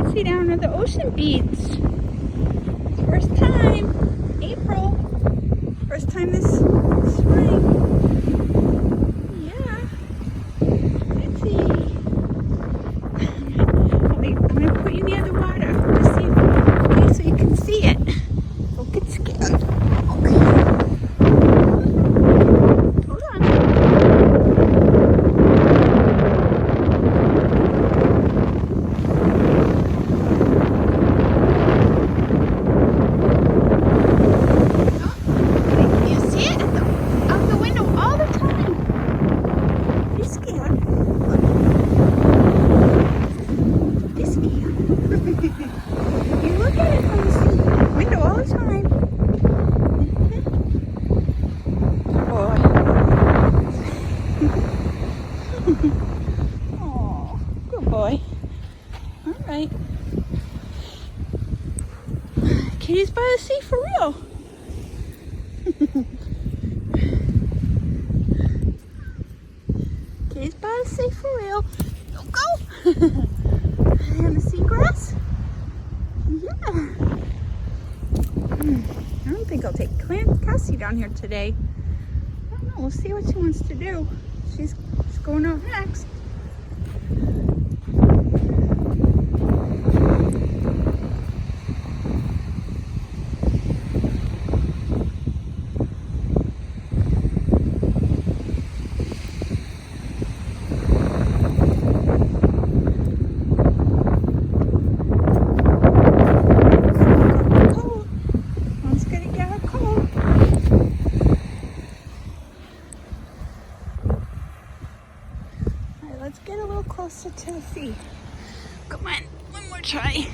Clancy down at the ocean beach. First time, April. First time this spring. Yeah, Clancy. I'm gonna put you near the water. Just see, okay, so you can see it. Don't get scared. Okay. Hold on. You look at it from the window all the time. Boy. Oh, good boy. All right. Kitty's by the sea for real. Kitty's by the sea for real. Don't go. And the seagrass? Yeah. I don't think I'll take Clancy down here today. I don't know. We'll see what she wants to do. She's going out next. Let's get a little closer to the sea. Come on, one more try.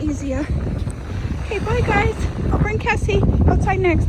Easier. Okay, bye guys. I'll bring Cassie outside next.